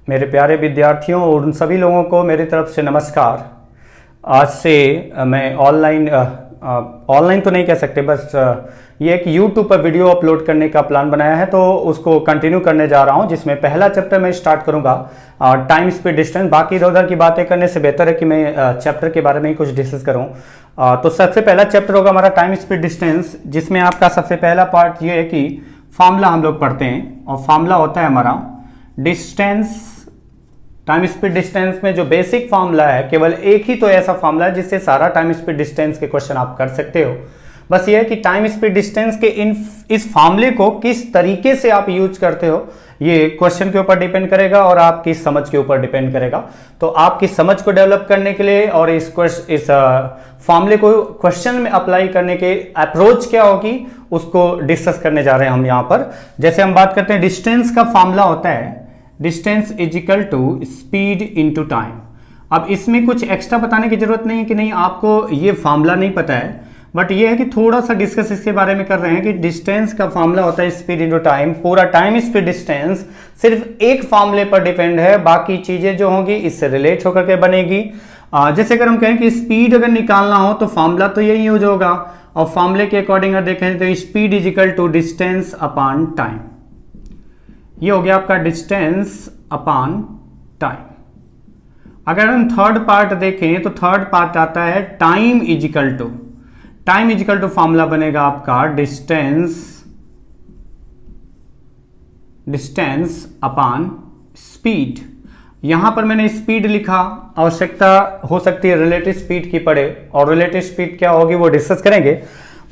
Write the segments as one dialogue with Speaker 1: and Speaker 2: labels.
Speaker 1: मेरे प्यारे विद्यार्थियों और उन सभी लोगों को मेरी तरफ से नमस्कार। आज से मैं ऑनलाइन तो नहीं कह सकते, बस ये एक YouTube पर वीडियो अपलोड करने का प्लान बनाया है, तो उसको कंटिन्यू करने जा रहा हूं, जिसमें पहला चैप्टर मैं स्टार्ट करूंगा टाइम स्पीड डिस्टेंस। बाकी इधर उधर की बातें करने से बेहतर है कि मैं चैप्टर के बारे में ही कुछ डिस्कस करूं। तो सबसे पहला चैप्टर होगा हमारा टाइम स्पीड डिस्टेंस, जिसमें आपका सबसे पहला पार्ट ये है कि फार्मूला हम लोग पढ़ते हैं, और फार्मूला होता है हमारा डिस्टेंस। टाइम स्पीड डिस्टेंस में जो बेसिक फार्मूला है, केवल एक ही तो ऐसा फार्मूला है जिससे सारा टाइम स्पीड डिस्टेंस के क्वेश्चन आप कर सकते हो। बस ये है कि टाइम स्पीड डिस्टेंस के इस फार्मूले को किस तरीके से आप यूज करते हो, ये क्वेश्चन के ऊपर डिपेंड करेगा और आपकी समझ के ऊपर डिपेंड करेगा। तो आपकी समझ को डेवलप करने के लिए और इस फार्मूले को क्वेश्चन में अप्लाई करने के अप्रोच क्या होगी, उसको डिस्कस करने जा रहे हैं हम यहाँ पर। जैसे हम बात करते हैं, डिस्टेंस का फार्मूला होता है distance is equal to speed into time. अब इसमें कुछ एक्स्ट्रा बताने की जरूरत नहीं है कि नहीं आपको ये फार्मूला नहीं पता है, बट ये है कि थोड़ा सा डिस्कस इसके बारे में कर रहे हैं कि डिस्टेंस का फार्मूला होता है स्पीड इनटू टाइम। पूरा टाइम स्पीड डिस्टेंस सिर्फ एक फार्मूले पर डिपेंड है, बाकी चीजें जो होंगी इससे रिलेट होकर के बनेगी। जैसे अगर हम कहें कि स्पीड अगर निकालना हो तो फार्मूला तो यही यूज होगा, और फार्मूले के अकॉर्डिंग अगर देखें तो speed is equal to distance upon time. ये हो गया आपका डिस्टेंस अपॉन टाइम। अगर हम थर्ड पार्ट देखें तो थर्ड पार्ट आता है time is equal to formula बनेगा आपका डिस्टेंस अपॉन स्पीड। यहां पर मैंने स्पीड लिखा, आवश्यकता हो सकती है रिलेटिव स्पीड की पड़े, और रिलेटिव स्पीड क्या होगी वो डिस्कस करेंगे।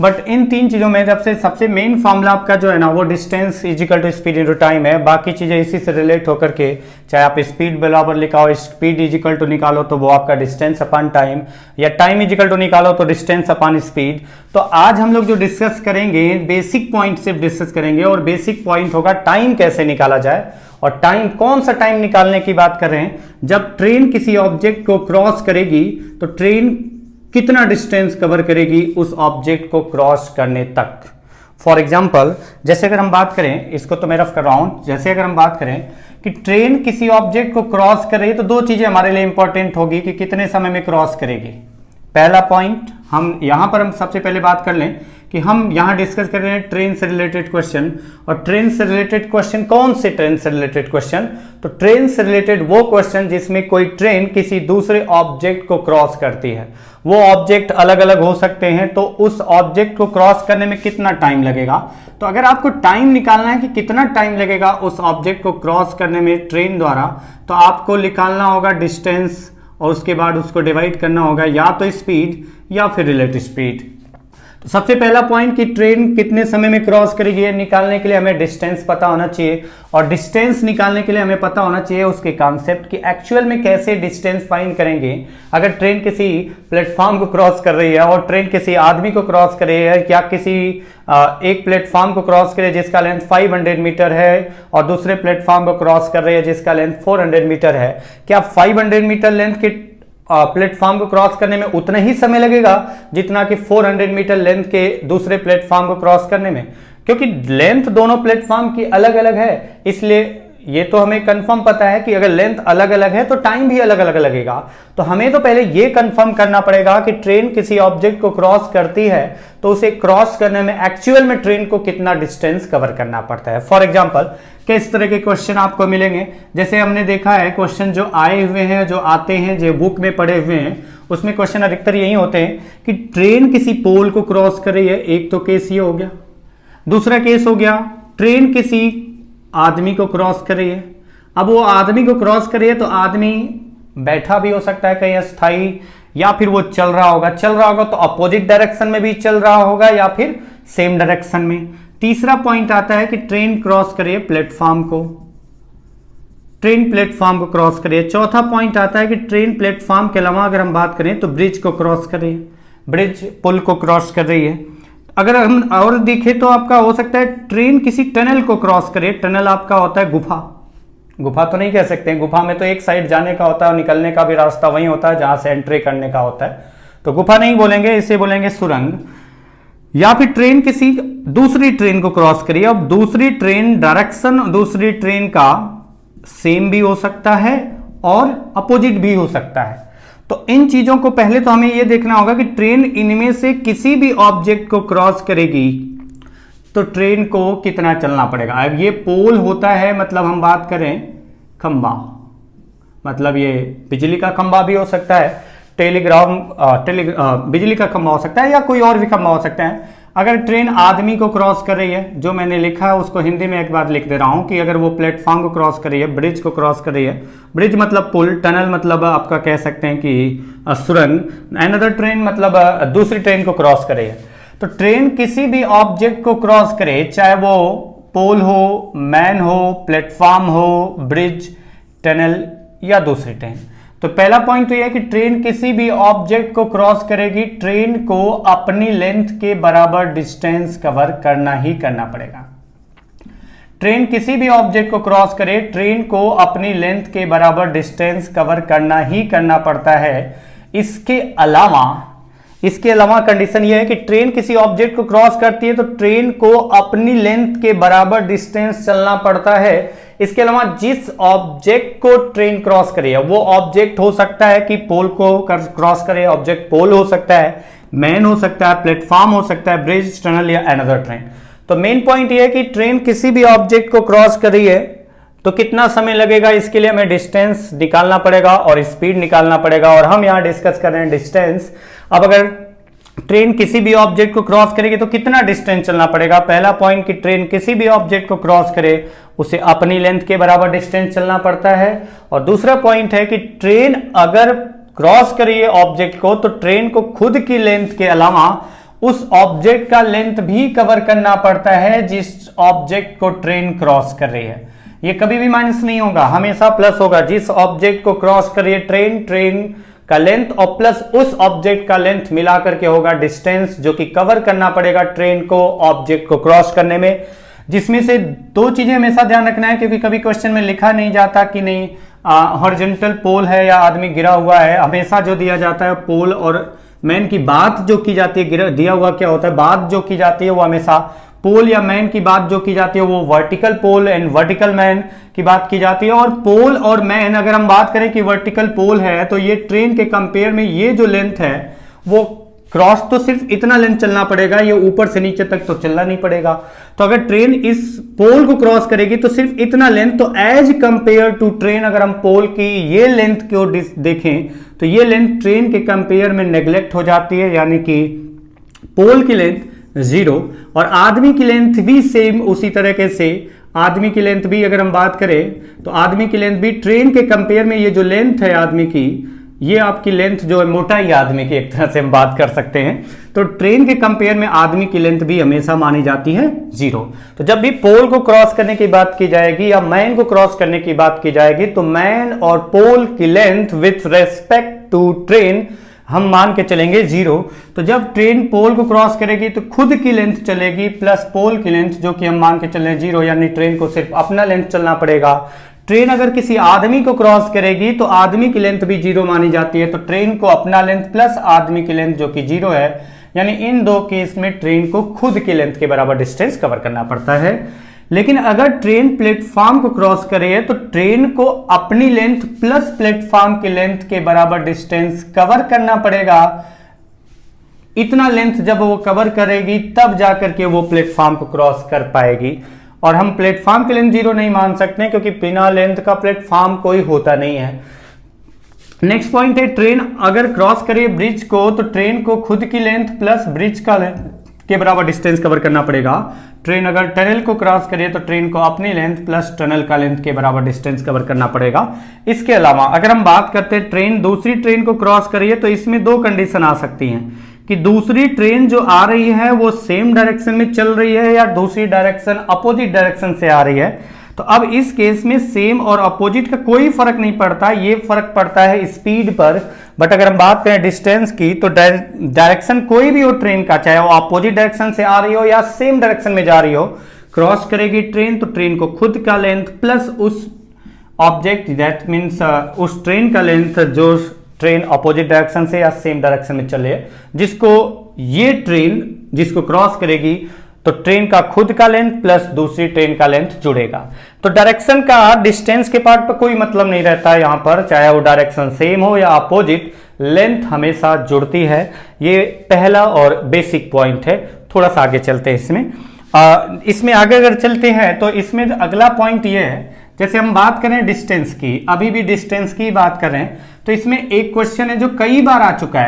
Speaker 1: बट इन तीन चीजों में सबसे मेन फार्मूला आपका जो है ना, वो distance is equal to speed into time है। बाकी चीजें इसी से रिलेट होकर के, चाहे आप स्पीड बराबर लिखाओ, स्पीड इज इक्वल टू निकालो तो वो आपका डिस्टेंस अपॉन टाइम, या टाइम इज इक्वल टू निकालो तो डिस्टेंस अपॉन स्पीड। तो आज हम लोग जो डिस्कस करेंगे, बेसिक पॉइंट सिर्फ डिस्कस करेंगे, और बेसिक पॉइंट होगा टाइम कैसे निकाला जाए। और टाइम, कौन सा टाइम निकालने की बात कर रहे हैं, जब ट्रेन किसी ऑब्जेक्ट को क्रॉस करेगी तो ट्रेन कितना डिस्टेंस कवर करेगी उस ऑब्जेक्ट को क्रॉस करने तक। फॉर एग्जाम्पल, जैसे अगर हम बात करें, इसको तो मैं रफ कर रहा हूं, जैसे अगर हम बात करें कि ट्रेन किसी ऑब्जेक्ट को क्रॉस कर रही है, तो दो चीजें हमारे लिए इंपॉर्टेंट होगी कि कितने समय में क्रॉस करेगी। पहला पॉइंट, हम यहां पर हम सबसे पहले बात कर लें कि हम यहां डिस्कस कर रहे हैं ट्रेन से रिलेटेड क्वेश्चन। और ट्रेन से रिलेटेड क्वेश्चन, कौन से ट्रेन से रिलेटेड क्वेश्चन? तो ट्रेन से रिलेटेड वो क्वेश्चन जिसमें कोई ट्रेन किसी दूसरे ऑब्जेक्ट को क्रॉस करती है। वो ऑब्जेक्ट अलग अलग हो सकते हैं, तो उस ऑब्जेक्ट को क्रॉस करने में कितना टाइम लगेगा। तो अगर आपको टाइम निकालना है कि कितना टाइम लगेगा उस ऑब्जेक्ट को क्रॉस करने में ट्रेन द्वारा, तो आपको निकालना होगा डिस्टेंस, और उसके बाद उसको डिवाइड करना होगा या तो स्पीड या फिर रिलेटिव स्पीड। तो सबसे पहला पॉइंट कि ट्रेन कितने समय में क्रॉस करेगी, ये निकालने के लिए हमें डिस्टेंस पता होना चाहिए, और डिस्टेंस निकालने के लिए हमें पता होना चाहिए उसके कॉन्सेप्ट कि एक्चुअल में कैसे डिस्टेंस फाइंड करेंगे। अगर ट्रेन किसी प्लेटफॉर्म को क्रॉस कर रही है, और ट्रेन किसी आदमी को क्रॉस कर रही है, या किसी एक प्लेटफॉर्म को क्रॉस कर रही है जिसका लेंथ 500 मीटर है, और दूसरे प्लेटफॉर्म को क्रॉस कर रही है जिसका लेंथ 400 मीटर है, क्या 500 मीटर लेंथ के प्लेटफॉर्म को क्रॉस करने में उतना ही समय लगेगा जितना कि 400 मीटर लेंथ के दूसरे प्लेटफॉर्म को क्रॉस करने में? क्योंकि लेंथ दोनों प्लेटफॉर्म की अलग अलग है, इसलिए ये तो हमें कंफर्म पता है कि अगर लेंथ अलग अलग है तो टाइम भी अलग अलग लगेगा। तो हमें तो पहले ये कंफर्म करना पड़ेगा कि ट्रेन किसी ऑब्जेक्ट को क्रॉस करती है तो उसे क्रॉस करने में एक्चुअल में ट्रेन को कितना डिस्टेंस कवर करना पड़ता है। फॉर एग्जांपल, किस तरह के क्वेश्चन आपको मिलेंगे, जैसे हमने देखा है क्वेश्चन जो आए हुए हैं, जो आते हैं, जो बुक में पढ़े हुए हैं, उसमें क्वेश्चन अधिकतर यही होते हैं कि ट्रेन किसी पोल को क्रॉस कर रही है। एक तो केस ये हो गया। दूसरा केस हो गया ट्रेन किसी आदमी को क्रॉस कर रही है। अब वो आदमी को क्रॉस कर रही है तो आदमी बैठा भी हो सकता है कहीं अस्थाई, या फिर वो चल रहा होगा तो अपोजिट डायरेक्शन में भी चल रहा होगा या फिर सेम डायरेक्शन में। तीसरा पॉइंट आता है कि ट्रेन क्रॉस कर रही है प्लेटफॉर्म को, ट्रेन प्लेटफॉर्म को क्रॉस कर रही है। चौथा पॉइंट आता है कि ट्रेन प्लेटफॉर्म के अलावा अगर हम बात करें तो ब्रिज को क्रॉस कर रही है, ब्रिज पुल को क्रॉस कर रही है। अगर हम और देखें तो आपका हो सकता है ट्रेन किसी टनल को क्रॉस करे। टनल आपका होता है गुफा तो नहीं कह सकते हैं, गुफा में तो एक साइड जाने का होता है और निकलने का भी रास्ता वही होता है जहां से एंट्री करने का होता है, तो गुफा नहीं बोलेंगे, इसे बोलेंगे सुरंग। या फिर ट्रेन किसी दूसरी ट्रेन को क्रॉस करिए। अब दूसरी ट्रेन डायरेक्शन, दूसरी ट्रेन का सेम भी हो सकता है और अपोजिट भी हो सकता है। तो इन चीजों को पहले तो हमें यह देखना होगा कि ट्रेन इनमें से किसी भी ऑब्जेक्ट को क्रॉस करेगी तो ट्रेन को कितना चलना पड़ेगा। अब ये पोल होता है, मतलब हम बात करें खंबा, मतलब ये बिजली का खंबा भी हो सकता है, बिजली का खंबा हो सकता है या कोई और भी खंबा हो सकता है। अगर ट्रेन आदमी को क्रॉस कर रही है, जो मैंने लिखा है उसको हिंदी में एक बार लिख दे रहा हूं कि अगर वो प्लेटफॉर्म को क्रॉस कर रही है, ब्रिज को क्रॉस कर रही है, ब्रिज मतलब पुल, टनल मतलब आपका कह सकते हैं कि सुरंग, अनदर ट्रेन मतलब दूसरी ट्रेन को क्रॉस कर रही है। तो ट्रेन किसी भी ऑब्जेक्ट को क्रॉस करे, चाहे वो पोल हो, मैन हो, प्लेटफॉर्म हो, ब्रिज, टनल या दूसरी ट्रेन। तो पहला पॉइंट तो यह है कि ट्रेन किसी भी ऑब्जेक्ट को क्रॉस करेगी, ट्रेन को अपनी लेंथ के बराबर डिस्टेंस कवर करना ही करना पड़ेगा। ट्रेन किसी भी ऑब्जेक्ट को क्रॉस करे, ट्रेन को अपनी लेंथ के बराबर डिस्टेंस कवर करना ही करना पड़ता है। इसके अलावा कंडीशन यह है कि ट्रेन किसी ऑब्जेक्ट को क्रॉस करती है तो ट्रेन को अपनी लेंथ के बराबर डिस्टेंस चलना पड़ता है। इसके अलावा जिस ऑब्जेक्ट को ट्रेन क्रॉस करे, वो ऑब्जेक्ट हो सकता है कि पोल को क्रॉस करे, ऑब्जेक्ट पोल हो सकता है, मैन हो सकता है, प्लेटफॉर्म हो सकता है, ब्रिज, टनल या अनदर ट्रेन। तो मेन पॉइंट ये है कि ट्रेन किसी भी ऑब्जेक्ट को क्रॉस कर रही है तो कितना समय लगेगा, इसके लिए हमें डिस्टेंस निकालना पड़ेगा और स्पीड निकालना पड़ेगा। और हम यहां डिस्कस कर रहे हैं डिस्टेंस। अब अगर ट्रेन किसी भी ऑब्जेक्ट को क्रॉस करेगी तो कितना डिस्टेंस चलना पड़ेगा। पहला पॉइंट कि ट्रेन किसी भी ऑब्जेक्ट को क्रॉस करे उसे अपनी लेंथ के बराबर डिस्टेंस चलना पड़ता है। और दूसरा पॉइंट है कि ट्रेन अगर क्रॉस करी है ऑब्जेक्ट को तो ट्रेन को खुद की लेंथ के अलावा उस ऑब्जेक्ट का लेंथ भी कवर करना पड़ता है जिस ऑब्जेक्ट को ट्रेन क्रॉस कर रही है। ये कभी भी माइनस नहीं होगा, हमेशा प्लस होगा। जिस ऑब्जेक्ट को क्रॉस कर रही है ट्रेन का लेंथ और प्लस उस ऑब्जेक्ट का लेंथ मिला करके होगा डिस्टेंस जो कि कवर करना पड़ेगा ट्रेन को ऑब्जेक्ट को क्रॉस करने में। जिसमें से दो चीजें हमेशा ध्यान रखना है, क्योंकि कभी क्वेश्चन में लिखा नहीं जाता कि नहीं हॉरिजॉन्टल पोल है या आदमी गिरा हुआ है। हमेशा जो दिया जाता है पोल और मैन की बात जो की जाती है, दिया हुआ क्या होता है, बात जो की जाती है वो हमेशा पोल या मैन की बात जो की जाती है वो vertical pole and vertical man की बात की जाती है। और पोल और मैन अगर हम बात करें कि वर्टिकल पोल है तो ये ट्रेन के कंपेयर में ये जो लेंथ है वो क्रॉस तो सिर्फ इतना लेंथ चलना पड़ेगा, ये ऊपर से नीचे तक तो चलना नहीं पड़ेगा। तो अगर ट्रेन इस पोल को क्रॉस करेगी तो सिर्फ इतना लेंथ, तो एज कंपेयर टू ट्रेन अगर हम पोल की ये लेंथ को देखें तो ये लेंथ ट्रेन के कंपेयर में नेग्लेक्ट हो जाती है, यानी कि पोल की लेंथ 0 और आदमी की लेंथ भी सेम उसी तरीके से। आदमी की लेंथ भी अगर हम बात करें तो आदमी की लेंथ भी ट्रेन के कंपेयर में ये जो लेंथ है आदमी की, ये आपकी लेंथ जो है मोटाई आदमी की एक तरह से हम बात कर सकते हैं। तो ट्रेन के कंपेयर में आदमी की लेंथ भी हमेशा मानी जाती है 0। तो जब भी पोल को क्रॉस करने की बात की जाएगी या मैन को क्रॉस करने की बात की जाएगी तो मैन और पोल की length with respect to train हम मान के चलेंगे 0। तो जब ट्रेन पोल को क्रॉस करेगी तो खुद की लेंथ चलेगी प्लस पोल की लेंथ, जो कि हम मान के चल रहे हैं 0, यानी ट्रेन को सिर्फ अपना लेंथ चलना पड़ेगा। ट्रेन अगर किसी आदमी को क्रॉस करेगी तो आदमी की लेंथ भी 0 मानी जाती है, तो ट्रेन को अपना लेंथ प्लस आदमी की लेंथ जो कि 0 है, यानी इन दो केस में ट्रेन को खुद की लेंथ के बराबर डिस्टेंस कवर करना पड़ता है। लेकिन अगर ट्रेन प्लेटफॉर्म को क्रॉस करे है तो ट्रेन को अपनी लेंथ प्लस प्लेटफॉर्म की लेंथ के बराबर डिस्टेंस कवर करना पड़ेगा। इतना लेंथ जब वो कवर करेगी तब जाकर के वो प्लेटफॉर्म को क्रॉस कर पाएगी। और हम प्लेटफॉर्म की लेंथ 0 नहीं मान सकते क्योंकि बिना लेंथ का प्लेटफॉर्म कोई होता नहीं है। नेक्स्ट पॉइंट है, ट्रेन अगर क्रॉस करे ब्रिज को तो ट्रेन को खुद की लेंथ प्लस ब्रिज का लेंथ के बराबर डिस्टेंस कवर करना पड़ेगा। ट्रेन अगर टनल को क्रॉस करे तो ट्रेन को अपनी लेंथ प्लस टनल का लेंथ के बराबर डिस्टेंस कवर करना पड़ेगा। इसके अलावा अगर हम बात करते हैं ट्रेन दूसरी ट्रेन को क्रॉस करिए तो इसमें दो कंडीशन आ सकती हैं कि दूसरी ट्रेन जो आ रही है वो सेम डायरेक्शन में चल रही है या दूसरी डायरेक्शन अपोजिट डायरेक्शन से आ रही है। तो अब इस केस में सेम और अपोजिट का कोई फर्क नहीं पड़ता, ये फर्क पड़ता है स्पीड पर। बट अगर हम बात करें डिस्टेंस की तो डायरेक्शन कोई भी हो ट्रेन का, चाहे वो अपोजिट डायरेक्शन से आ रही हो या सेम डायरेक्शन में जा रही हो, क्रॉस करेगी ट्रेन तो ट्रेन को खुद का लेंथ प्लस उस ऑब्जेक्ट दैट मीन्स उस ट्रेन का लेंथ जो ट्रेन अपोजिट डायरेक्शन से या सेम डायरेक्शन में चले, जिसको ये ट्रेन जिसको क्रॉस करेगी तो ट्रेन का खुद का लेंथ प्लस दूसरी ट्रेन का लेंथ जुड़ेगा। तो डायरेक्शन का डिस्टेंस के पार्ट पर कोई मतलब नहीं रहता है यहां पर, चाहे वो डायरेक्शन सेम हो या अपोजिट, लेंथ हमेशा जुड़ती है। ये पहला और बेसिक पॉइंट है। थोड़ा सा आगे चलते हैं इसमें आगे अगर चलते हैं तो इसमें अगला पॉइंट ये है, जैसे हम बात करें डिस्टेंस की, अभी भी डिस्टेंस की बात कर रहे हैं, तो इसमें एक क्वेश्चन है जो कई बार आ चुका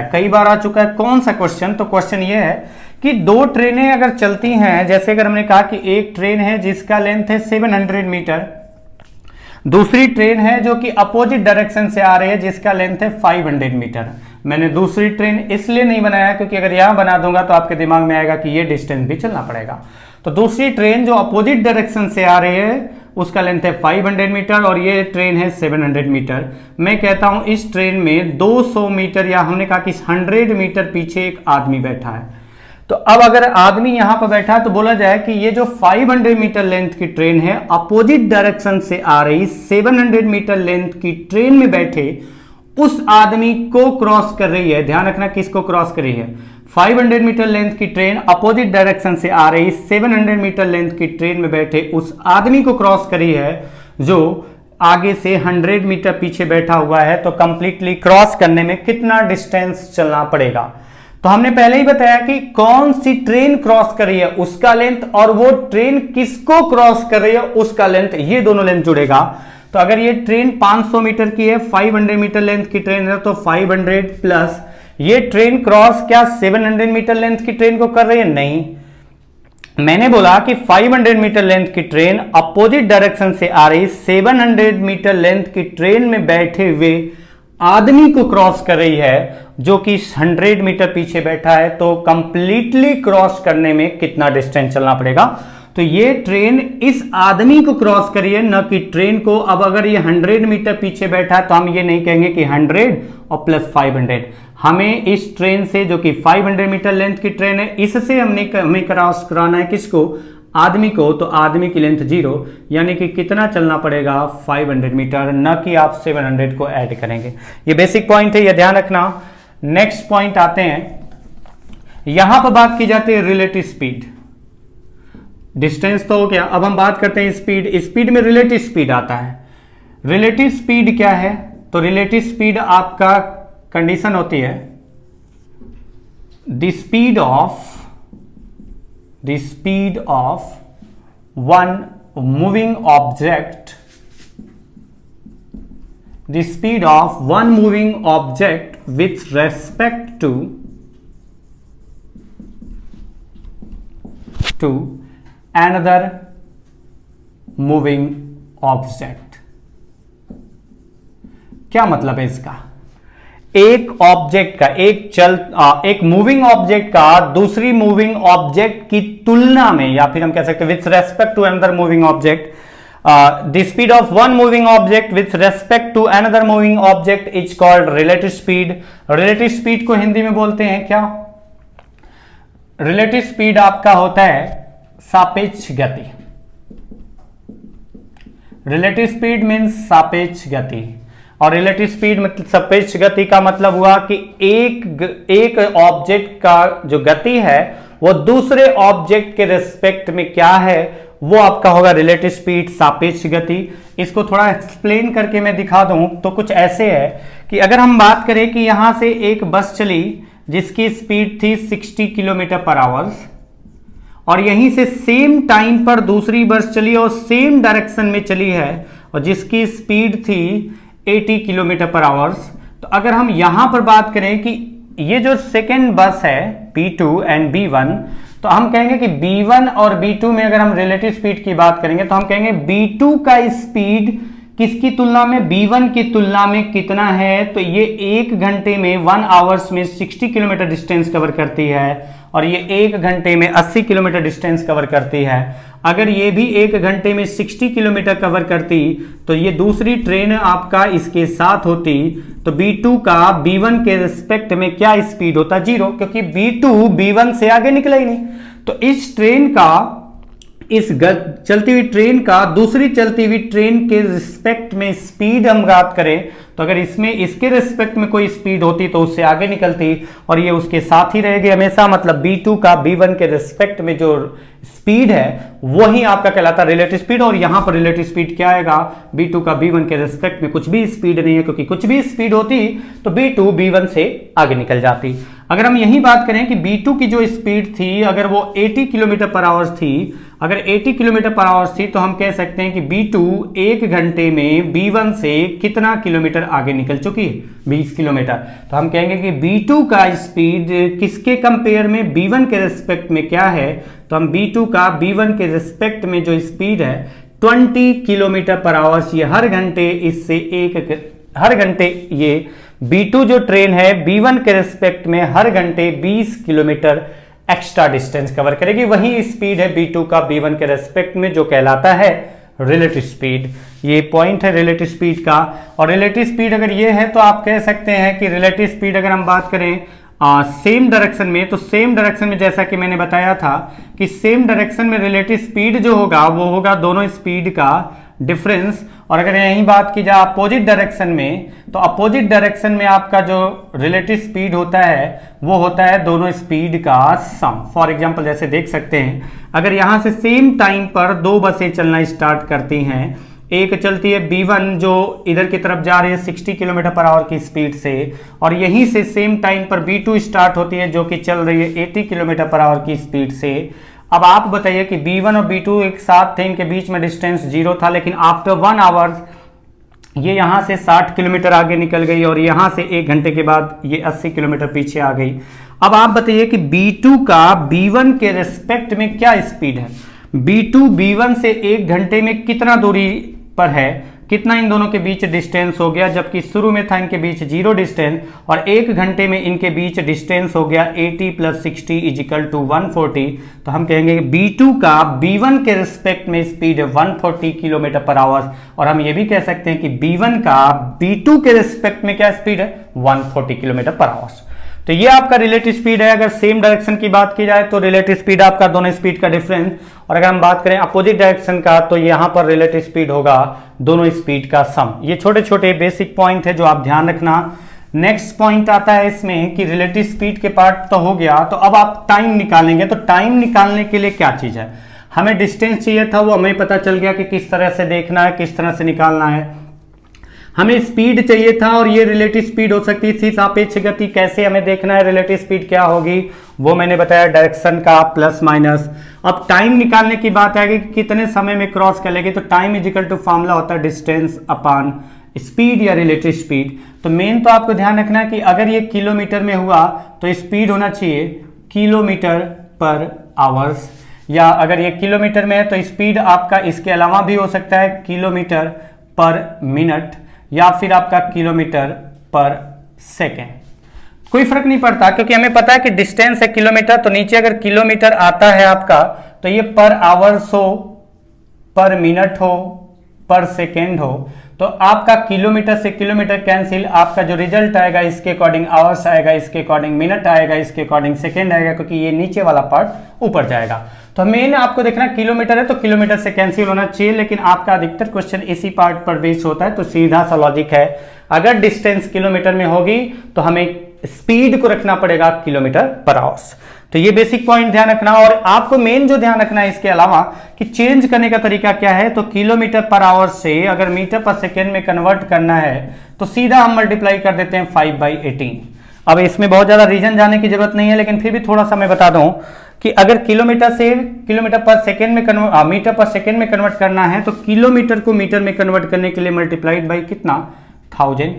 Speaker 1: है। कौन सा क्वेश्चन? तो क्वेश्चन ये है कि दो ट्रेनें अगर चलती हैं, जैसे अगर हमने कहा कि एक ट्रेन है जिसका लेंथ है 700 मीटर, दूसरी ट्रेन है जो कि अपोजिट डायरेक्शन से आ रही है जिसका लेंथ है 500 मीटर। मैंने दूसरी ट्रेन इसलिए नहीं बनाया क्योंकि अगर यहां बना दूंगा तो आपके दिमाग में आएगा कि ये डिस्टेंस भी चलना पड़ेगा। तो दूसरी ट्रेन जो अपोजिट डायरेक्शन से आ रही है उसका लेंथ है 500 मीटर और ये ट्रेन है 700 मीटर। मैं कहता हूं इस ट्रेन में 200 मीटर या हमने कहा कि 100 मीटर पीछे एक आदमी बैठा है। तो अब अगर आदमी यहां पर बैठा है तो बोला जाए कि ये जो 500 मीटर लेंथ की ट्रेन है अपोजिट डायरेक्शन से आ रही 700 मीटर लेंथ की ट्रेन में बैठे उस आदमी को क्रॉस कर रही है। ध्यान रखना किसको क्रॉस कर रही है? 500 मीटर लेंथ की ट्रेन अपोजिट डायरेक्शन से आ रही 700 मीटर लेंथ की ट्रेन में बैठे उस आदमी को क्रॉस करी है जो आगे से 100 मीटर पीछे बैठा हुआ है। तो कंप्लीटली क्रॉस करने में कितना डिस्टेंस चलना पड़ेगा? तो हमने पहले ही बताया कि कौन सी ट्रेन क्रॉस कर रही है उसका लेंथ और वो ट्रेन किसको क्रॉस कर रही है उसका लेंथ, ये दोनों लेंथ जुड़ेगा। तो अगर ये ट्रेन 500 मीटर की है, 500 मीटर लेंथ की ट्रेन है, तो 500 प्लस ये ट्रेन क्रॉस क्या 700 मीटर लेंथ की ट्रेन को कर रही है? नहीं, मैंने बोला कि 500 मीटर लेंथ की ट्रेन अपोजिट डायरेक्शन से आ रही 700 मीटर लेंथ की ट्रेन में बैठे हुए आदमी को क्रॉस कर रही है जो कि 100 मीटर पीछे बैठा है। तो कंप्लीटली क्रॉस करने में कितना डिस्टेंस चलना पड़ेगा? तो ये ट्रेन इस आदमी को क्रॉस करिए, न कि ट्रेन को। अब अगर ये 100 मीटर पीछे बैठा है तो हम ये नहीं कहेंगे कि 100 और प्लस 500, हमें इस ट्रेन से जो कि 500 मीटर लेंथ की ट्रेन है इससे हमें क्रॉस कराना है किसको? आदमी को। तो आदमी की लेंथ 0, यानी कि कितना चलना पड़ेगा? 500 मीटर, न कि आप 700 को ऐड करेंगे। ये बेसिक पॉइंट है, ये ध्यान रखना। नेक्स्ट पॉइंट आते हैं, यहां पर बात की जाती है रिलेटिव स्पीड। डिस्टेंस तो हो गया, अब हम बात करते हैं स्पीड। स्पीड में रिलेटिव स्पीड आता है। रिलेटिव स्पीड क्या है? तो रिलेटिव स्पीड आपका कंडीशन होती है the speed of one moving object, the speed of one moving object with respect to another moving object। क्या मतलब है इसका? एक ऑब्जेक्ट का एक मूविंग ऑब्जेक्ट का दूसरी मूविंग ऑब्जेक्ट की तुलना में, या फिर हम कह सकते हैं with respect to another moving object, the speed of one moving object with respect to another moving object is called relative speed. Relative speed को हिंदी में बोलते हैं क्या? रिलेटिव स्पीड आपका होता है सापेक्ष गति। रिलेटिव स्पीड मीन्स सापेक्ष गति, और रिलेटिव स्पीड मतलब सापेक्ष गति का मतलब हुआ कि एक ऑब्जेक्ट का जो गति है वो दूसरे ऑब्जेक्ट के रिस्पेक्ट में क्या है, वो आपका होगा रिलेटिव स्पीड, सापेक्ष गति। इसको थोड़ा एक्सप्लेन करके मैं दिखा दूं तो कुछ ऐसे है कि अगर हम बात करें कि यहां से एक बस चली जिसकी स्पीड थी 60 किलोमीटर पर आवर, और यहीं से सेम टाइम पर दूसरी बस चली और सेम डायरेक्शन में चली है और जिसकी स्पीड थी 80 किलोमीटर पर आवर्स। तो अगर हम यहां पर बात करें कि ये जो सेकेंड बस है B2 एंड B1, तो हम कहेंगे कि B1 और B2 में अगर हम रिलेटिव स्पीड की बात करेंगे तो हम कहेंगे B2 का स्पीड किसकी तुलना में? B1 की तुलना में कितना है? तो ये 1 घंटे में 1 आवर्स में 60 किलोमीटर डिस्टेंस कवर करती है और ये 1 घंटे में 80 किलोमीटर डिस्टेंस कवर करती है। अगर ये भी 1 घंटे में 60 किलोमीटर कवर करती तो ये दूसरी ट्रेन आपका इसके साथ होती, तो B2 का B1 के रिस्पेक्ट में क्या स्पीड होता? 0, क्योंकि B2 B1 से आगे निकला ही नहीं। तो इस ट्रेन का इस चलती हुई ट्रेन का दूसरी चलती हुई ट्रेन के रिस्पेक्ट में स्पीड हम बात करें तो अगर इसमें इसके रिस्पेक्ट में कोई स्पीड होती तो उससे आगे निकलती और ये उसके साथ ही रहेगी हमेशा, मतलब B2 का B1 के रिस्पेक्ट में जो स्पीड है वही आपका कहलाता है रिलेटिव स्पीड। और यहां पर रिलेटिव स्पीड क्या आएगा, B2 का B1 के रिस्पेक्ट में कुछ भी स्पीड नहीं है, क्योंकि कुछ भी स्पीड होती तो B2 B1 से आगे निकल जाती। अगर हम यही बात करें कि B2 की जो स्पीड थी अगर वो 80 किलोमीटर पर आवर थी, अगर 80 किलोमीटर पर आवर थी तो हम कह सकते हैं कि B2 एक घंटे में B1 से कितना किलोमीटर आगे निकल चुकी है, 20 किलोमीटर। तो हम कहेंगे कि B2 का स्पीड किसके कंपेयर में, B1 के रिस्पेक्ट में क्या है, तो हम B2 का B1 के रिस्पेक्ट में जो स्पीड है 20 किलोमीटर पर आवर, ये हर घंटे इससे हर घंटे ये B2 जो ट्रेन है B1 के रिस्पेक्ट में हर घंटे 20 किलोमीटर एक्स्ट्रा डिस्टेंस कवर करेगी। वही स्पीड है B2 का B1 के रेस्पेक्ट में जो कहलाता है रिलेटिव स्पीड। ये पॉइंट है रिलेटिव स्पीड का। और रिलेटिव स्पीड अगर ये है तो आप कह सकते हैं कि रिलेटिव स्पीड अगर हम बात करें सेम डायरेक्शन में, तो सेम डायरेक्शन में जैसा कि मैंने बताया था कि सेम डायरेक्शन में रिलेटिव स्पीड जो होगा वो होगा दोनों स्पीड का डिफरेंस। और अगर यही बात की जाए अपोजिट डायरेक्शन में, तो अपोजिट डायरेक्शन में आपका जो रिलेटिव स्पीड होता है वो होता है दोनों स्पीड का सम। फॉर एग्जांपल जैसे देख सकते हैं अगर यहां से सेम टाइम पर दो बसें चलना स्टार्ट करती हैं, एक चलती है B1 जो इधर की तरफ जा रही है 60 किलोमीटर पर आवर की स्पीड से, और यहीं से सेम टाइम पर B2 स्टार्ट होती है जो कि चल रही है 80 किलोमीटर पर आवर की स्पीड से। अब आप बताइए कि B1 और B2 एक साथ थे, इनके बीच में डिस्टेंस 0 था, लेकिन आफ्टर 1 आवर्स ये यहां से 60 किलोमीटर आगे निकल गई और यहां से 1 घंटे के बाद ये 80 किलोमीटर पीछे आ गई। अब आप बताइए कि B2 का B1 के रिस्पेक्ट में क्या स्पीड है, B2 B1 से 1 घंटे में कितना दूरी पर है, कितना इन दोनों के बीच डिस्टेंस हो गया, जबकि शुरू में था इनके बीच 0 डिस्टेंस और 1 घंटे में इनके बीच डिस्टेंस हो गया 80 + 60 = 140। तो हम कहेंगे कि B2 का B1 के रिस्पेक्ट में स्पीड है 140 किलोमीटर पर आवर, और हम ये भी कह सकते हैं कि B1 का B2 के रिस्पेक्ट में क्या स्पीड है 140 किलोमीटर पर आवर। तो ये आपका रिलेटिव स्पीड है। अगर सेम डायरेक्शन की बात की जाए तो रिलेटिव स्पीड आपका दोनों स्पीड का डिफरेंस, और अगर हम बात करें अपोजिट डायरेक्शन का तो यहां पर रिलेटिव स्पीड होगा दोनों स्पीड का सम। ये छोटे छोटे बेसिक पॉइंट है जो आप ध्यान रखना। नेक्स्ट पॉइंट आता है इसमें कि रिलेटिव स्पीड के पार्ट तो हो गया, तो अब आप टाइम निकालेंगे। तो टाइम निकालने के लिए क्या चीज है, हमें डिस्टेंस चाहिए था, वो हमें पता चल गया कि किस तरह से देखना है, किस तरह से निकालना है। हमें स्पीड चाहिए था और ये रिलेटिव स्पीड हो सकती थी सापेक्ष गति, कैसे हमें देखना है रिलेटिव स्पीड क्या होगी वो मैंने बताया, डायरेक्शन का प्लस माइनस। अब टाइम निकालने की बात आएगी कि कितने समय में क्रॉस कर लेगी, तो टाइम = फॉर्मूला होता है डिस्टेंस अपॉन स्पीड या रिलेटिव स्पीड। तो मेन तो आपको ध्यान रखना है कि अगर ये किलोमीटर में हुआ तो स्पीड होना चाहिए किलोमीटर पर आवर्स, या अगर ये किलोमीटर में है तो स्पीड आपका इसके अलावा भी हो सकता है किलोमीटर पर मिनट या फिर आपका किलोमीटर पर सेकेंड, कोई फर्क नहीं पड़ता, क्योंकि हमें पता है कि डिस्टेंस है किलोमीटर। तो नीचे अगर किलोमीटर आता है आपका तो ये पर आवर्स हो, पर मिनट हो, पर सेकेंड हो, तो आपका किलोमीटर से किलोमीटर कैंसिल, आपका जो रिजल्ट आएगा इसके अकॉर्डिंग आवर्स आएगा, इसके अकॉर्डिंग मिनट आएगा, इसके अकॉर्डिंग सेकेंड आएगा, क्योंकि ये नीचे वाला पार्ट ऊपर जाएगा। तो मेन आपको देखना किलोमीटर है तो किलोमीटर से कैंसिल होना चाहिए, लेकिन आपका अधिकतर क्वेश्चन इसी पार्ट पर बेस्ड होता है। तो सीधा सा लॉजिक है, अगर डिस्टेंस किलोमीटर में होगी तो हमें स्पीड को रखना पड़ेगा किलोमीटर पर आवर्स। तो ये बेसिक पॉइंट ध्यान रखना। और आपको मेन जो ध्यान रखना है इसके अलावा कि चेंज करने का तरीका क्या है, तो किलोमीटर पर आवर से अगर मीटर पर सेकेंड में कन्वर्ट करना है तो सीधा हम मल्टीप्लाई कर देते हैं 5/18। अब इसमें बहुत ज्यादा रीजन जाने की जरूरत नहीं है, लेकिन फिर भी थोड़ा सा मैं बता दूं कि अगर किलोमीटर से किलोमीटर पर सेकेंड में मीटर पर सेकेंड में कन्वर्ट करना है तो किलोमीटर को मीटर में कन्वर्ट करने के लिए मल्टीप्लाइड बाई कितना 1000,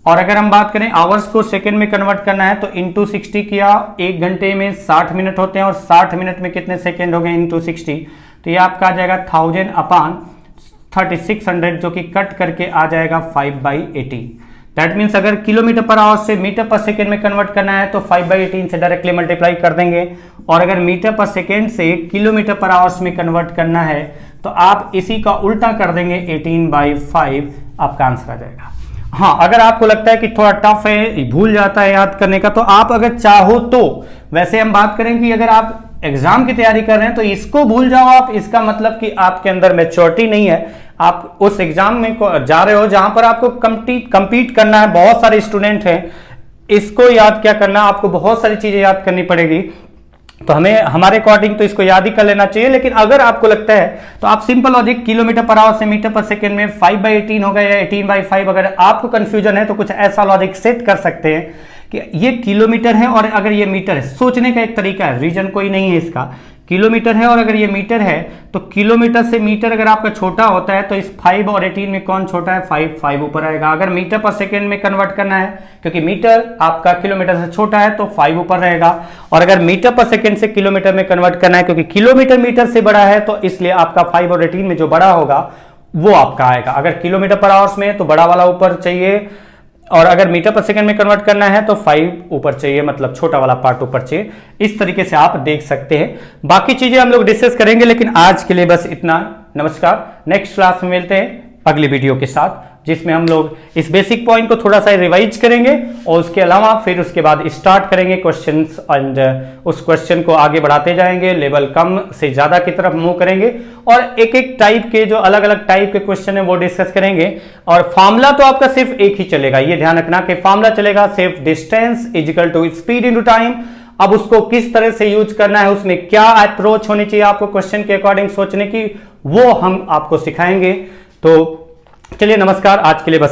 Speaker 1: और अगर हम बात करें आवर्स को सेकेंड में कन्वर्ट करना है तो इंटू 60 किया, 1 घंटे में 60 मिनट होते हैं और 60 मिनट में कितने सेकेंड हो गए इंटू 60, तो ये आपका आ जाएगा 1000/3600 जो कि कट करके आ जाएगा 5/18। दैट मीन्स अगर किलोमीटर पर आवर से मीटर पर सेकेंड में कन्वर्ट करना है तो 5/18 से डायरेक्टली मल्टीप्लाई कर देंगे, और अगर मीटर पर सेकेंड से किलोमीटर पर आवर्स में कन्वर्ट करना है तो आप इसी का उल्टा कर देंगे 18/5, आपका आंसर आ जाएगा। हाँ, अगर आपको लगता है कि थोड़ा टफ है, भूल जाता है याद करने का, तो आप अगर चाहो तो, वैसे हम बात करें कि अगर आप एग्जाम की तैयारी कर रहे हैं तो इसको भूल जाओ आप, इसका मतलब कि आपके अंदर मैच्योरिटी नहीं है। आप उस एग्जाम में जा रहे हो जहां पर आपको कंपीट करना है, बहुत सारे स्टूडेंट हैं, इसको याद क्या करना, आपको बहुत सारी चीजें याद करनी पड़ेगी। तो हमें हमारे अकॉर्डिंग तो इसको याद ही कर लेना चाहिए। लेकिन अगर आपको लगता है तो आप simple logic kilometre per hour से मीटर पर सेकेंड में 5/18 होगा या 18/5, अगर आपको कंफ्यूजन है तो कुछ ऐसा लॉजिक सेट कर सकते हैं कि ये किलोमीटर है और अगर ये मीटर है। सोचने का एक तरीका है, रीजन कोई नहीं है इसका। किलोमीटर है और अगर ये मीटर है तो किलोमीटर से मीटर अगर आपका छोटा होता है तो इस 5 और 18 में कौन छोटा है? 5 ऊपर आएगा। अगर मीटर पर सेकेंड में कन्वर्ट करना है, क्योंकि मीटर आपका किलोमीटर से छोटा है तो 5 ऊपर रहेगा। और अगर मीटर पर सेकेंड से किलोमीटर में कन्वर्ट करना है, क्योंकि किलोमीटर मीटर से बड़ा है तो इसलिए आपका 5 और 18 में जो बड़ा होगा वो आपका आएगा। अगर किलोमीटर पर आवर्स में तो बड़ा वाला ऊपर चाहिए, और अगर मीटर पर सेकंड में कन्वर्ट करना है तो 5 ऊपर चाहिए, मतलब छोटा वाला पार्ट ऊपर चाहिए। इस तरीके से आप देख सकते हैं। बाकी चीजें हम लोग डिस्कस करेंगे, लेकिन आज के लिए बस इतना। नमस्कार, नेक्स्ट क्लास में मिलते हैं अगली वीडियो के साथ, जिसमें हम लोग इस बेसिक पॉइंट को थोड़ा सा रिवाइज करेंगे और उसके अलावा फिर उसके बाद स्टार्ट करेंगे क्वेश्चंस, एंड उस क्वेश्चन को आगे बढ़ाते जाएंगे, लेवल कम से ज्यादा की तरफ मूव करेंगे और एक एक टाइप के जो अलग अलग टाइप के क्वेश्चन है वो डिस्कस करेंगे। और फॉर्मूला तो आपका सिर्फ एक ही चलेगा, ये ध्यान रखना कि फॉर्मूला चलेगा सिर्फ distance is equal to speed into time. अब उसको किस तरह से यूज करना है, उसमें क्या अप्रोच होनी चाहिए आपको क्वेश्चन के अकॉर्डिंग सोचने की, वो हम आपको सिखाएंगे। तो चलिए नमस्कार, आज के लिए बस